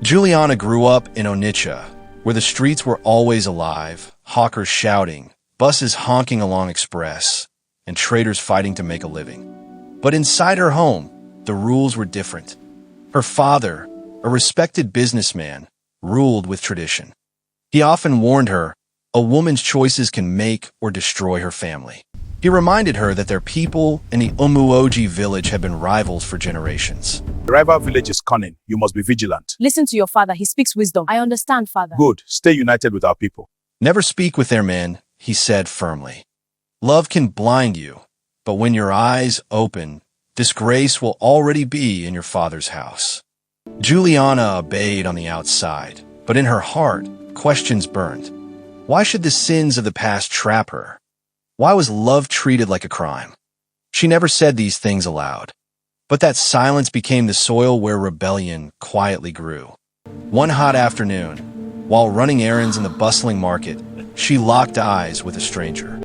Juliana grew up in Onitsha, where the streets were always alive, hawkers shouting, buses honking along express, and traders fighting to make a living. But inside her home, the rules were different. Her father, a respected businessman, ruled with tradition. He often warned her, a woman's choices can make or destroy her family. He reminded her that their people in the Umuoji village had been rivals for generations. The rival village is cunning. You must be vigilant. Listen to your father. He speaks wisdom. I understand, father. Good. Stay united with our people. Never speak with their men, he said firmly. Love can blind you, but when your eyes open, disgrace will already be in your father's house. Juliana obeyed on the outside, but in her heart, questions burned. Why should the sins of the past trap her? Why was love treated like a crime? She never said these things aloud. But that silence became the soil where rebellion quietly grew. One hot afternoon, while running errands in the bustling market, she locked eyes with a stranger.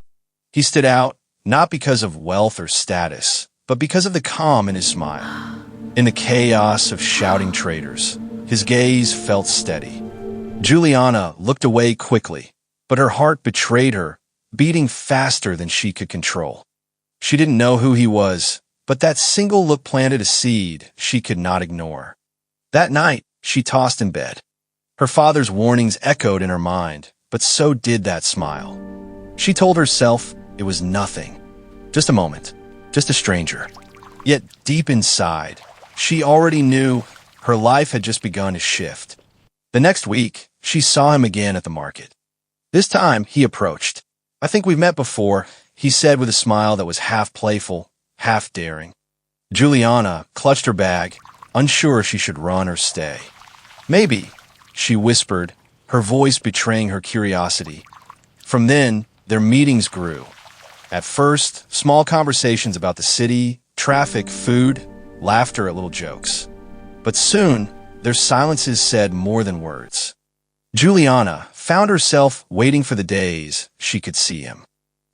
He stood out, not because of wealth or status, but because of the calm in his smile. In the chaos of shouting traders, his gaze felt steady. Juliana looked away quickly, but her heart betrayed her, beating faster than she could control. She didn't know who he was, but that single look planted a seed she could not ignore. That night, she tossed in bed. Her father's warnings echoed in her mind, but so did that smile. She told herself it was nothing. Just a moment. Just a stranger. Yet deep inside, she already knew her life had just begun to shift. The next week, she saw him again at the market. This time, he approached. I think we've met before, he said with a smile that was half playful, half daring. Juliana clutched her bag, unsure she should run or stay. Maybe, she whispered, her voice betraying her curiosity. From then, their meetings grew. At first, small conversations about the city, traffic, food, laughter at little jokes. But soon, their silences said more than words. Juliana found herself waiting for the days she could see him.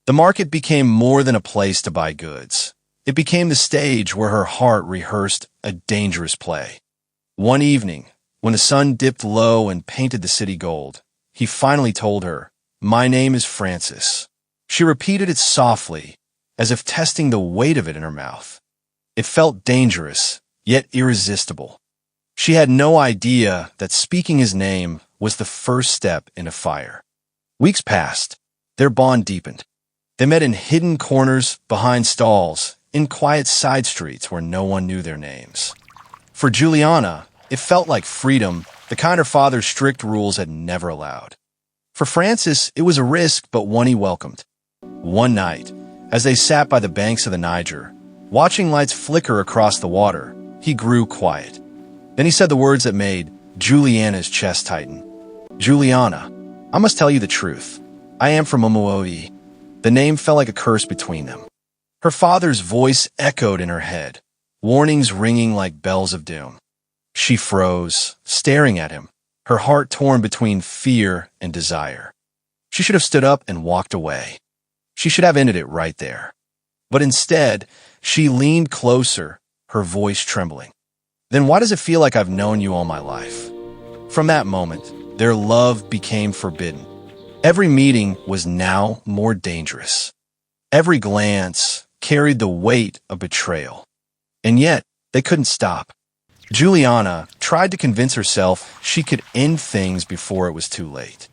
The market became more than a place to buy goods. It became the stage where her heart rehearsed a dangerous play. One evening, when the sun dipped low and painted the city gold, he finally told her, "My name is Francis." She repeated it softly, as if testing the weight of it in her mouth. It felt dangerous, yet irresistible. She had no idea that speaking his name was the first step in a fire. Weeks passed. Their bond deepened. They met in hidden corners, behind stalls, in quiet side streets where no one knew their names. For Juliana, it felt like freedom, the kind her father's strict rules had never allowed. For Francis, it was a risk, but one he welcomed. One night, as they sat by the banks of the Niger, watching lights flicker across the water, he grew quiet. Then he said the words that made Juliana's chest tighten. "Juliana, I must tell you the truth. I am from Umuoji." The name felt like a curse between them. Her father's voice echoed in her head, warnings ringing like bells of doom. She froze, staring at him, her heart torn between fear and desire. She should have stood up and walked away. She should have ended it right there. But instead, she leaned closer, her voice trembling. "Then why does it feel like I've known you all my life?" From that moment, their love became forbidden. Every meeting was now more dangerous. Every glance carried the weight of betrayal. And yet, they couldn't stop. Juliana tried to convince herself she could end things before it was too late.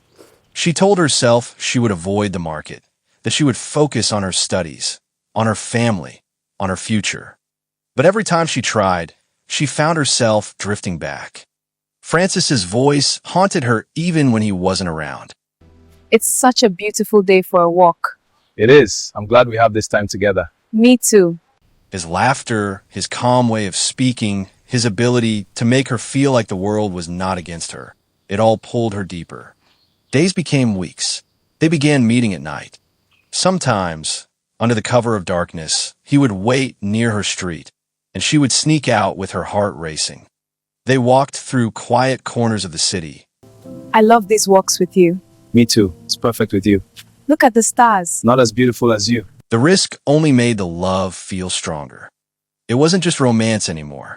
She told herself she would avoid the market, that she would focus on her studies, on her family, on her future. But every time she tried, she found herself drifting back. Francis's voice haunted her even when he wasn't around. It's such a beautiful day for a walk. It is. I'm glad we have this time together. Me too. His laughter, his calm way of speaking, his ability to make her feel like the world was not against her. It all pulled her deeper. Days became weeks. They began meeting at night. Sometimes, under the cover of darkness, he would wait near her street, and she would sneak out with her heart racing. They walked through quiet corners of the city. I love these walks with you. Me too. It's perfect with you. Look at the stars. Not as beautiful as you. The risk only made the love feel stronger. It wasn't just romance anymore.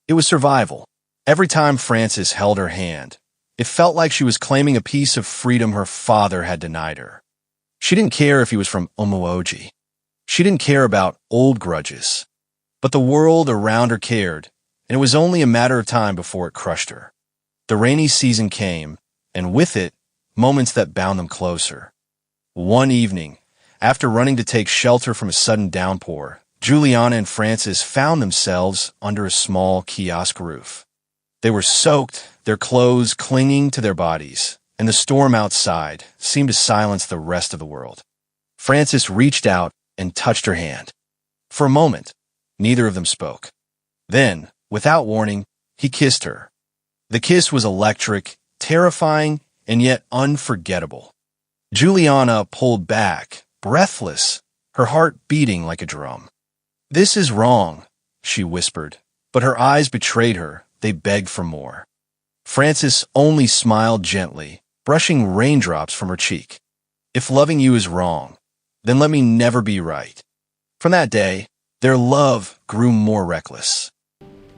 It was survival. Every time Frances held her hand, it felt like she was claiming a piece of freedom her father had denied her. She didn't care if he was from Umuoji. She didn't care about old grudges. But the world around her cared, and it was only a matter of time before it crushed her. The rainy season came, and with it, moments that bound them closer. One evening, after running to take shelter from a sudden downpour, Juliana and Frances found themselves under a small kiosk roof. They were soaked, their clothes clinging to their bodies, and the storm outside seemed to silence the rest of the world. Frances reached out and touched her hand. For a moment, neither of them spoke. Then, without warning, he kissed her. The kiss was electric, terrifying, and yet unforgettable. Juliana pulled back, breathless, her heart beating like a drum. "This is wrong," she whispered, but her eyes betrayed her. They begged for more. Frances only smiled gently, brushing raindrops from her cheek. "If loving you is wrong, then let me never be right." From that day, their love grew more reckless.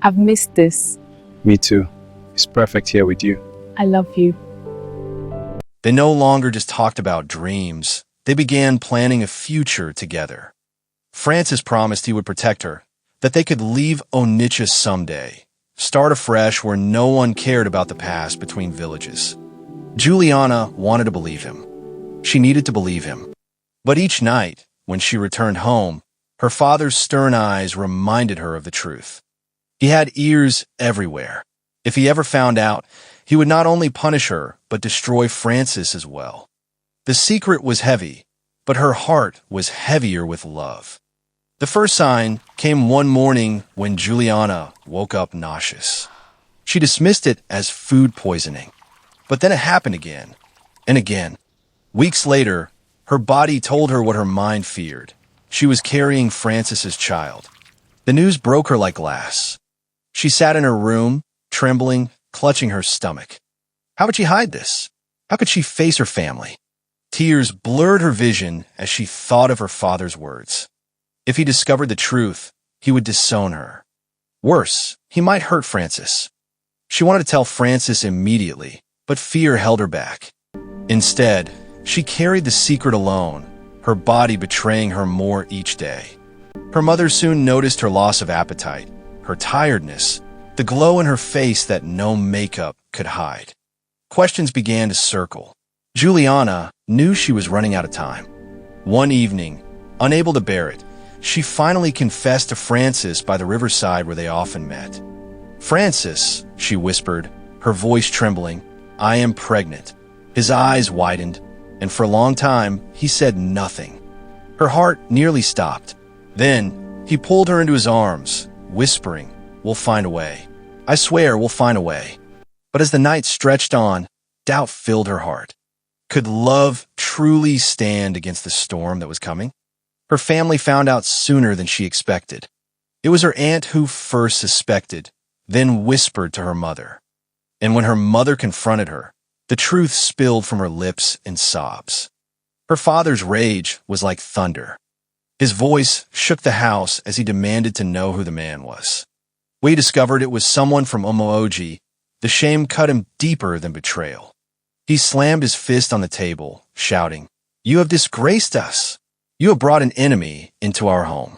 I've missed this. Me too. It's perfect here with you. I love you. They no longer just talked about dreams. They began planning a future together. Frances promised he would protect her, that they could leave Onitsha someday, start afresh where no one cared about the past between villages. Juliana wanted to believe him. She needed to believe him. But each night, when she returned home, her father's stern eyes reminded her of the truth. He had ears everywhere. If he ever found out, he would not only punish her, but destroy Frances as well. The secret was heavy, but her heart was heavier with love. The first sign came one morning when Juliana woke up nauseous. She dismissed it as food poisoning. But then it happened again, and again. Weeks later, her body told her what her mind feared. She was carrying Frances's child. The news broke her like glass. She sat in her room, trembling, clutching her stomach. How could she hide this? How could she face her family? Tears blurred her vision as she thought of her father's words. If he discovered the truth, he would disown her. Worse, he might hurt Frances. She wanted to tell Frances immediately, but fear held her back. Instead, she carried the secret alone, her body betraying her more each day. Her mother soon noticed her loss of appetite, her tiredness, the glow in her face that no makeup could hide. Questions began to circle. Juliana knew she was running out of time. One evening, unable to bear it, she finally confessed to Frances by the riverside where they often met. "Frances," she whispered, her voice trembling, "I am pregnant." His eyes widened, and for a long time, he said nothing. Her heart nearly stopped. Then, he pulled her into his arms, whispering, "We'll find a way. I swear we'll find a way." But as the night stretched on, doubt filled her heart. Could love truly stand against the storm that was coming? Her family found out sooner than she expected. It was her aunt who first suspected, then whispered to her mother. And when her mother confronted her, the truth spilled from her lips in sobs. Her father's rage was like thunder. His voice shook the house as he demanded to know who the man was. We discovered it was someone from Umuoji. The shame cut him deeper than betrayal. He slammed his fist on the table, shouting, "You have disgraced us! You have brought an enemy into our home."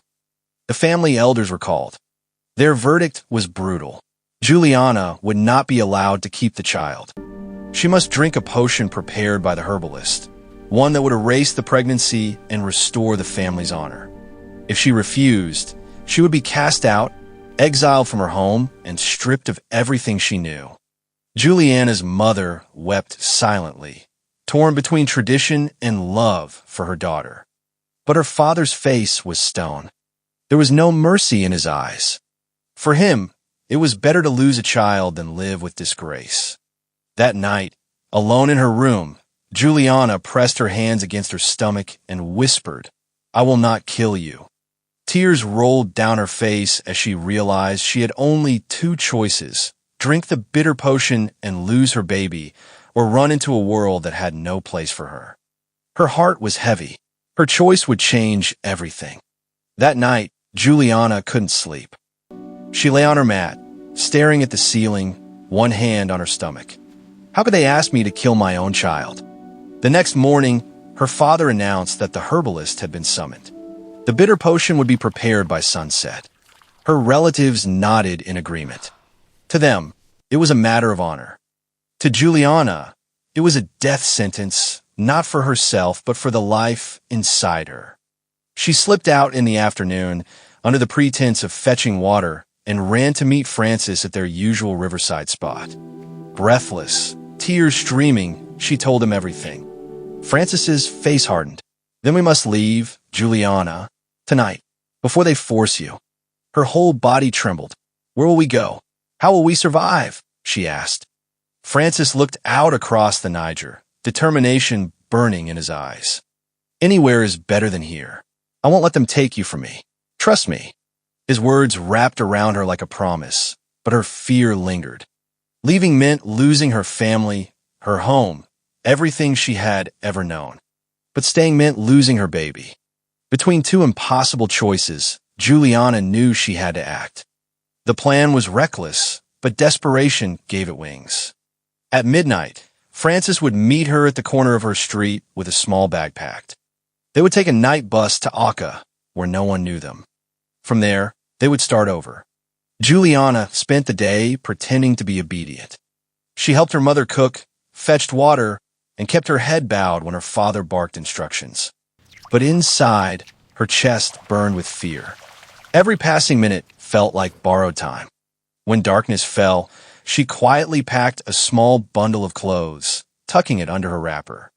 The family elders were called. Their verdict was brutal. Juliana would not be allowed to keep the child. She must drink a potion prepared by the herbalist, one that would erase the pregnancy and restore the family's honor. If she refused, she would be cast out, exiled from her home, and stripped of everything she knew. Juliana's mother wept silently, torn between tradition and love for her daughter. But her father's face was stone. There was no mercy in his eyes. For him, it was better to lose a child than live with disgrace. That night, alone in her room, Juliana pressed her hands against her stomach and whispered, "I will not kill you." Tears rolled down her face as she realized she had only two choices: drink the bitter potion and lose her baby, or run into a world that had no place for her. Her heart was heavy. Her choice would change everything. That night, Juliana couldn't sleep. She lay on her mat, staring at the ceiling, one hand on her stomach. How could they ask me to kill my own child? The next morning, her father announced that the herbalist had been summoned. The bitter potion would be prepared by sunset. Her relatives nodded in agreement. To them, it was a matter of honor. To Juliana, it was a death sentence, not for herself, but for the life inside her. She slipped out in the afternoon under the pretense of fetching water and ran to meet Francis at their usual riverside spot. Breathless, tears streaming, she told him everything. Francis's face hardened. Then we must leave, Juliana, tonight, before they force you. Her whole body trembled. Where will we go? How will we survive? She asked. Francis looked out across the Niger, determination burning in his eyes. Anywhere is better than here. I won't let them take you from me. Trust me. His words wrapped around her like a promise, but her fear lingered. Leaving meant losing her family, her home, everything she had ever known. But staying meant losing her baby. Between two impossible choices, Juliana knew she had to act. The plan was reckless, but desperation gave it wings. At midnight, Francis would meet her at the corner of her street with a small bag packed. They would take a night bus to Akka, where no one knew them. From there, they would start over. Juliana spent the day pretending to be obedient. She helped her mother cook, fetched water, and kept her head bowed when her father barked instructions. But inside, her chest burned with fear. Every passing minute felt like borrowed time. When darkness fell, she quietly packed a small bundle of clothes, tucking it under her wrapper.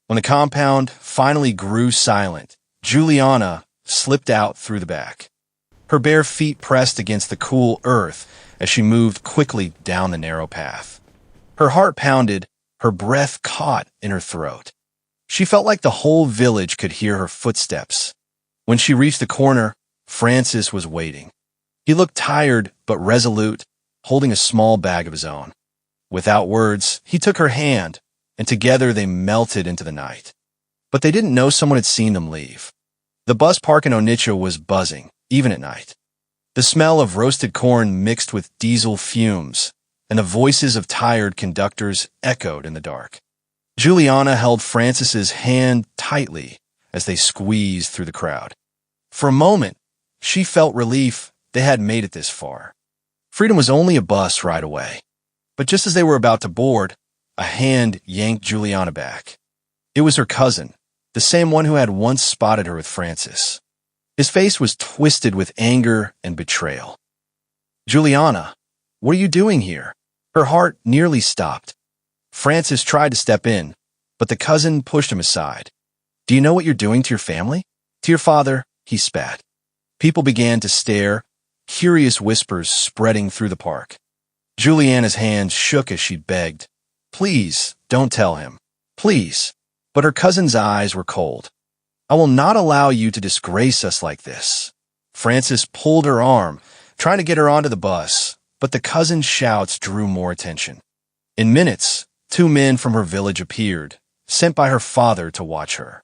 When the compound finally grew silent, Juliana slipped out through the back. Her bare feet pressed against the cool earth as she moved quickly down the narrow path. Her heart pounded, her breath caught in her throat. She felt like the whole village could hear her footsteps. When she reached the corner, Francis was waiting. He looked tired but resolute, holding a small bag of his own. Without words, he took her hand, and together they melted into the night. But they didn't know someone had seen them leave. The bus park in Onitsha was buzzing, even at night. The smell of roasted corn mixed with diesel fumes, and the voices of tired conductors echoed in the dark. Juliana held Francis's hand tightly as they squeezed through the crowd. For a moment, she felt relief they had made it this far. Freedom was only a bus ride away. But just as they were about to board, a hand yanked Juliana back. It was her cousin, the same one who had once spotted her with Francis. His face was twisted with anger and betrayal. Juliana, what are you doing here? Her heart nearly stopped. Francis tried to step in, but the cousin pushed him aside. Do you know what you're doing to your family? To your father, he spat. People began to stare, curious whispers spreading through the park. Juliana's hands shook as she begged, Please, don't tell him. Please. But her cousin's eyes were cold. I will not allow you to disgrace us like this. Francis pulled her arm, trying to get her onto the bus, but the cousin's shouts drew more attention. In minutes, 2 men from her village appeared, sent by her father to watch her.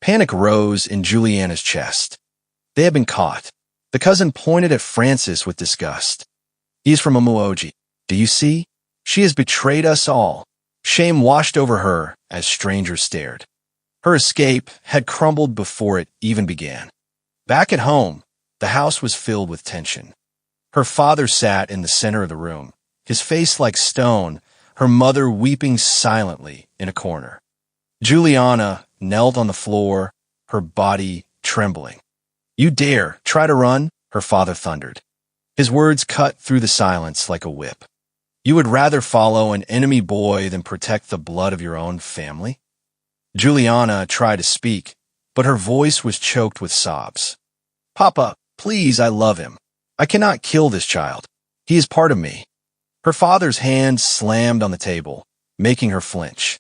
Panic rose in Juliana's chest. They had been caught. The cousin pointed at Francis with disgust. He is from Umuoji. Do you see? She has betrayed us all. Shame washed over her as strangers stared. Her escape had crumbled before it even began. Back at home, the house was filled with tension. Her father sat in the center of the room, his face like stone, her mother weeping silently in a corner. Juliana knelt on the floor, her body trembling. You dare try to run? Her father thundered. His words cut through the silence like a whip. You would rather follow an enemy boy than protect the blood of your own family? Juliana tried to speak, but her voice was choked with sobs. Papa, please, I love him. I cannot kill this child. He is part of me. Her father's hand slammed on the table, making her flinch.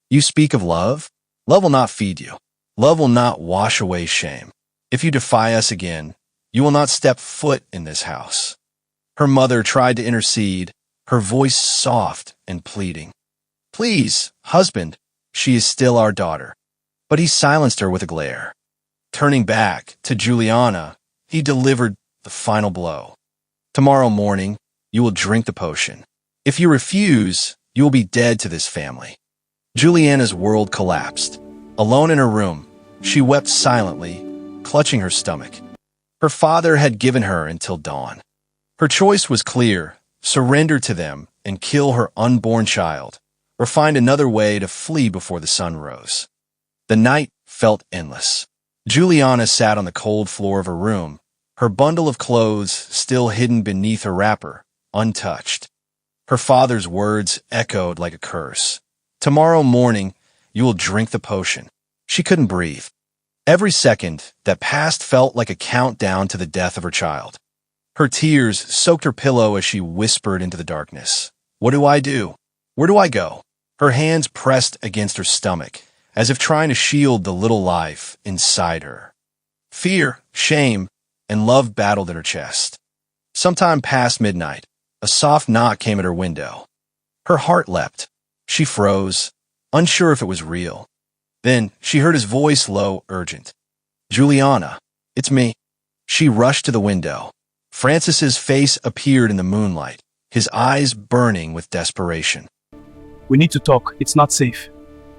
You speak of love? Love will not feed you. Love will not wash away shame. If you defy us again, you will not step foot in this house. Her mother tried to intercede, her voice soft and pleading. Please, husband, she is still our daughter. But he silenced her with a glare. Turning back to Juliana, he delivered the final blow. Tomorrow morning, you will drink the potion. If you refuse, you will be dead to this family." Juliana's world collapsed. Alone in her room, she wept silently, clutching her stomach. Her father had given her until dawn. Her choice was clear: surrender to them and kill her unborn child, or find another way to flee before the sun rose. The night felt endless. Juliana sat on the cold floor of her room, her bundle of clothes still hidden beneath her wrapper, untouched. Her father's words echoed like a curse. "Tomorrow morning, you will drink the potion." She couldn't breathe. Every second that passed felt like a countdown to the death of her child. Her tears soaked her pillow as she whispered into the darkness. "What do I do? Where do I go?" Her hands pressed against her stomach, as if trying to shield the little life inside her. Fear, shame, and love battled in her chest. Sometime past midnight, a soft knock came at her window. Her heart leapt. She froze, unsure if it was real. Then she heard his voice, low, urgent. "Juliana, it's me." She rushed to the window. Francis's face appeared in the moonlight, his eyes burning with desperation. We need to talk. It's not safe.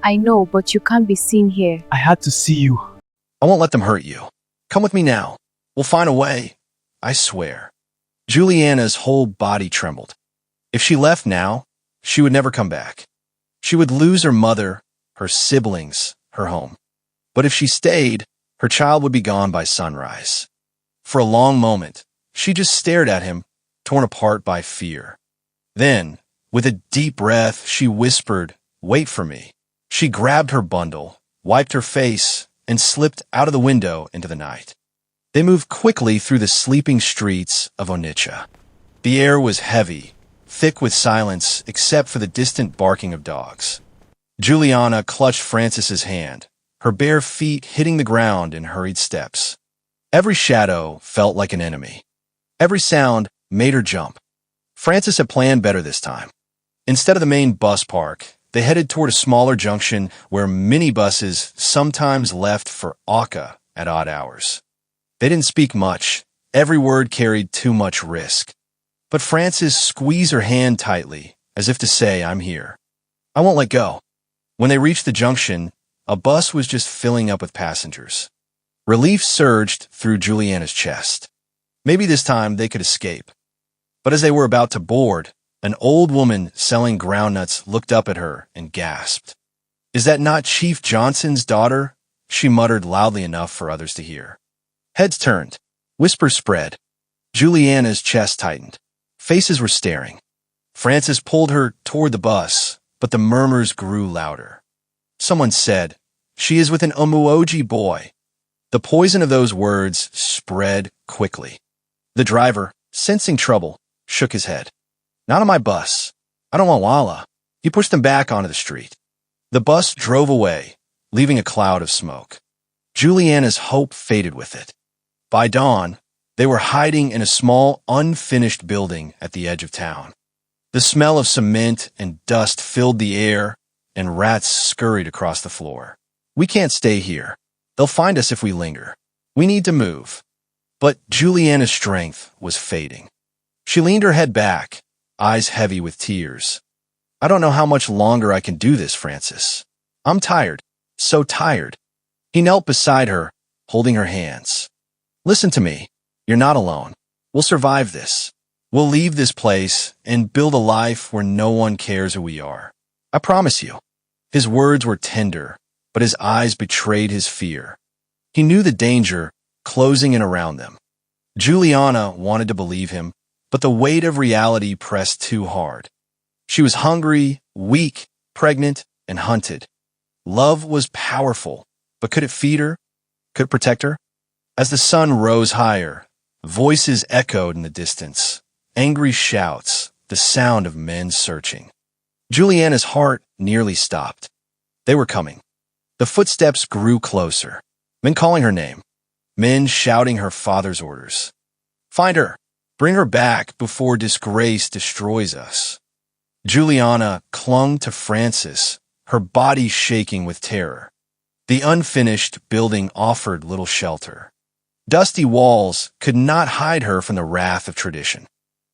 I know, but you can't be seen here. I had to see you. "I won't let them hurt you. Come with me now. We'll find a way. I swear." Juliana's whole body trembled. If she left now, she would never come back. She would lose her mother, her siblings, her home. But if she stayed, her child would be gone by sunrise. For a long moment, she just stared at him, torn apart by fear. Then, with a deep breath, she whispered, "Wait for me." She grabbed her bundle, wiped her face, and slipped out of the window into the night. They moved quickly through the sleeping streets of Onitsha. The air was heavy, thick with silence except for the distant barking of dogs. Juliana clutched Francis's hand, her bare feet hitting the ground in hurried steps. Every shadow felt like an enemy. Every sound made her jump. Francis had planned better this time. Instead of the main bus park, they headed toward a smaller junction where minibuses sometimes left for Oka at odd hours. They didn't speak much. Every word carried too much risk. But Francis squeezed her hand tightly, as if to say, "I'm here. I won't let go." When they reached the junction, a bus was just filling up with passengers. Relief surged through Juliana's chest. Maybe this time they could escape. But as they were about to board, an old woman selling groundnuts looked up at her and gasped. "Is that not Chief Johnson's daughter?" she muttered loudly enough for others to hear. Heads turned. Whispers spread. Juliana's chest tightened. Faces were staring. Francis pulled her toward the bus, but the murmurs grew louder. Someone said, "She is with an Umuoji boy." The poison of those words spread quickly. The driver, sensing trouble, shook his head. "Not on my bus. I don't want Walla." He pushed them back onto the street. The bus drove away, leaving a cloud of smoke. Juliana's hope faded with it. By dawn, they were hiding in a small, unfinished building at the edge of town. The smell of cement and dust filled the air, and rats scurried across the floor. "We can't stay here. They'll find us if we linger. We need to move." But Juliana's strength was fading. She leaned her head back, eyes heavy with tears. "I don't know how much longer I can do this, Francis. I'm tired, so tired." He knelt beside her, holding her hands. "Listen to me. You're not alone. We'll survive this. We'll leave this place and build a life where no one cares who we are. I promise you." His words were tender, but his eyes betrayed his fear. He knew the danger closing in around them. Juliana wanted to believe him, but the weight of reality pressed too hard. She was hungry, weak, pregnant, and hunted. Love was powerful, but could it feed her? Could it protect her? As the sun rose higher, voices echoed in the distance, angry shouts, the sound of men searching. Juliana's heart nearly stopped. They were coming. The footsteps grew closer, men calling her name, men shouting her father's orders. "Find her! Bring her back before disgrace destroys us." Juliana clung to Francis, her body shaking with terror. The unfinished building offered little shelter. Dusty walls could not hide her from the wrath of tradition.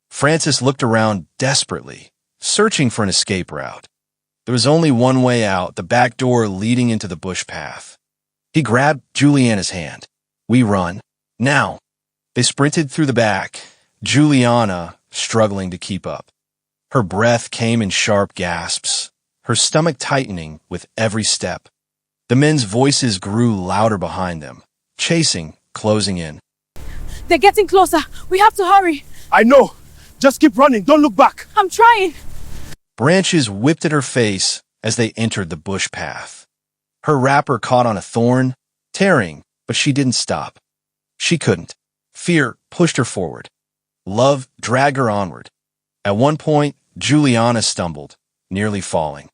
Francis looked around desperately, searching for an escape route. There was only one way out, the back door leading into the bush path. He grabbed Juliana's hand. "We run. Now." They sprinted through the back, Juliana struggling to keep up. Her breath came in sharp gasps, her stomach tightening with every step. The men's voices grew louder behind them, chasing, closing in. They're getting closer. We have to hurry. I know. Just keep running. Don't look back. I'm trying. Branches whipped at her face as they entered the bush path. Her wrapper caught on a thorn, tearing, but she didn't stop. She couldn't. Fear pushed her forward. Love dragged her onward. At one point, Juliana stumbled, nearly falling.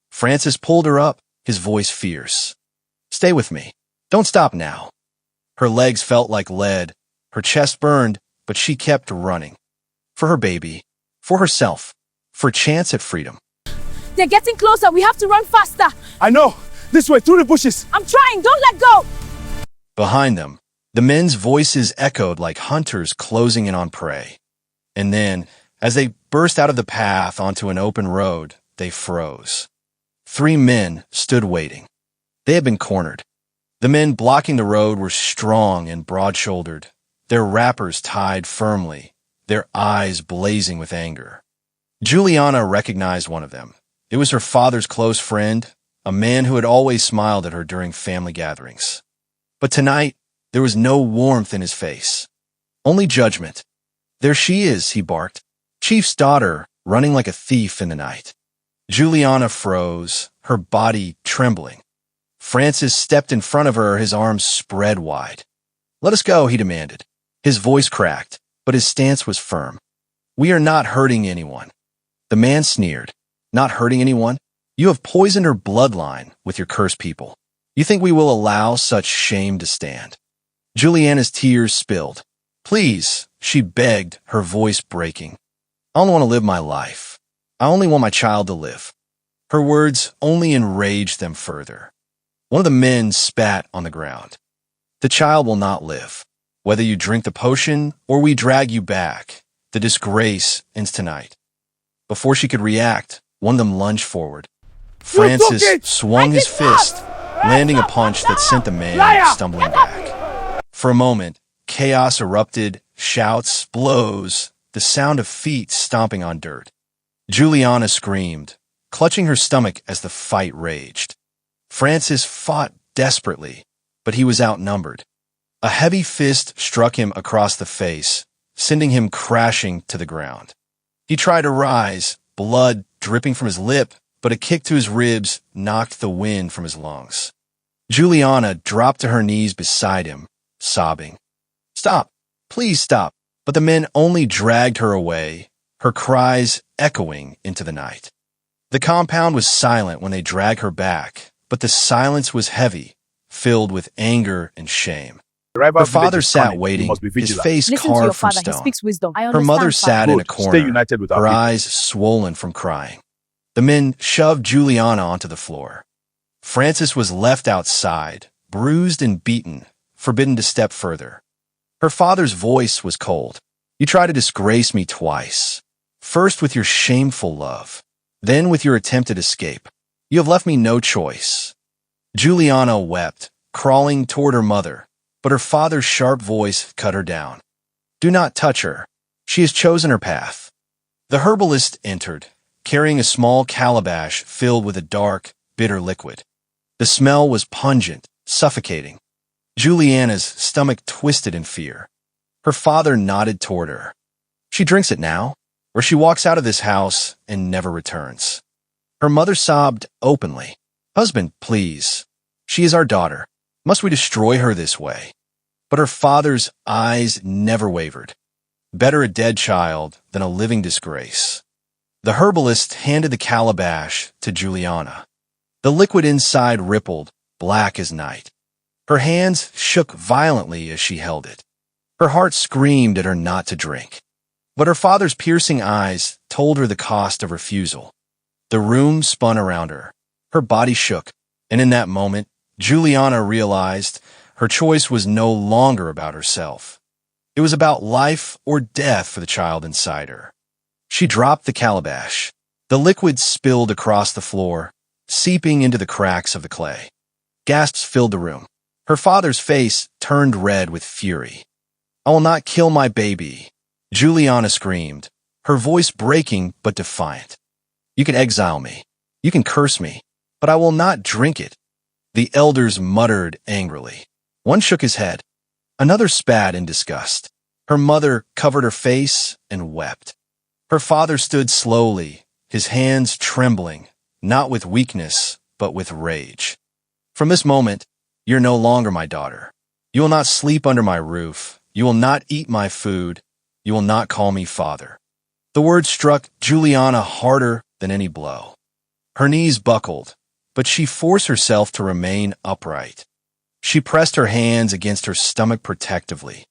Francis pulled her up, his voice fierce. "Stay with me. Don't stop now." Her legs felt like lead, her chest burned, but she kept running. For her baby, for herself, for a chance at freedom. They're getting closer. We have to run faster. I know. This way, through the bushes. I'm trying. Don't let go. Behind them, the men's voices echoed like hunters closing in on prey. And then, as they burst out of the path onto an open road, they froze. 3 men stood waiting. They had been cornered. The men blocking the road were strong and broad-shouldered, their wrappers tied firmly, their eyes blazing with anger. Juliana recognized one of them. It was her father's close friend, a man who had always smiled at her during family gatherings. But tonight, there was no warmth in his face. Only judgment. "There she is," he barked. "Chief's daughter, running like a thief in the night." Juliana froze, her body trembling. Francis stepped in front of her, his arms spread wide. "Let us go," he demanded. His voice cracked, but his stance was firm. "We are not hurting anyone." The man sneered. "Not hurting anyone? You have poisoned her bloodline with your cursed people. You think we will allow such shame to stand?" Juliana's tears spilled. "Please," she begged, her voice breaking. "I only want to live my life. I only want my child to live." Her words only enraged them further. One of the men spat on the ground. "The child will not live. Whether you drink the potion or we drag you back, the disgrace ends tonight." Before she could react, one of them lunged forward. Francis swung his fist, landing a punch that sent the man stumbling back. For a moment, chaos erupted, shouts, blows, the sound of feet stomping on dirt. Juliana screamed, clutching her stomach as the fight raged. Francis fought desperately, but he was outnumbered. A heavy fist struck him across the face, sending him crashing to the ground. He tried to rise, blood dripping from his lip, but a kick to his ribs knocked the wind from his lungs. Juliana dropped to her knees beside him, sobbing. "Stop! Please stop!" But the men only dragged her away, her cries echoing into the night. The compound was silent when they dragged her back, but the silence was heavy, filled with anger and shame. Her father sat waiting, his face Listen to carved your from father. He stone. speaks wisdom. I Her understand, mother father. sat in a Good. Stay corner, united with our her people. eyes swollen from crying. The men shoved Juliana onto the floor. Francis was left outside, bruised and beaten, forbidden to step further. Her father's voice was cold. "You tried to disgrace me twice. First with your shameful love, then with your attempted escape. You have left me no choice." Juliana wept, crawling toward her mother, but her father's sharp voice cut her down. "Do not touch her. She has chosen her path." The herbalist entered, carrying a small calabash filled with a dark, bitter liquid. The smell was pungent, suffocating. Juliana's stomach twisted in fear. Her father nodded toward her. "She drinks it now, or she walks out of this house and never returns." Her mother sobbed openly. "Husband, please. She is our daughter. Must we destroy her this way?" But her father's eyes never wavered. Better a dead child than a living disgrace. The herbalist handed the calabash to Juliana. The liquid inside rippled, black as night. Her hands shook violently as she held it. Her heart screamed at her not to drink. But her father's piercing eyes told her the cost of refusal. The room spun around her. Her body shook, and in that moment, Juliana realized her choice was no longer about herself. It was about life or death for the child inside her. She dropped the calabash. The liquid spilled across the floor, seeping into the cracks of the clay. Gasps filled the room. Her father's face turned red with fury. "I will not kill my baby," Juliana screamed, her voice breaking but defiant. "You can exile me. You can curse me, but I will not drink it." The elders muttered angrily. One shook his head. Another spat in disgust. Her mother covered her face and wept. Her father stood slowly, his hands trembling, not with weakness, but with rage. "From this moment, you're no longer my daughter. You will not sleep under my roof. You will not eat my food. You will not call me father." The words struck Juliana harder than any blow. Her knees buckled, but she forced herself to remain upright. She pressed her hands against her stomach protectively,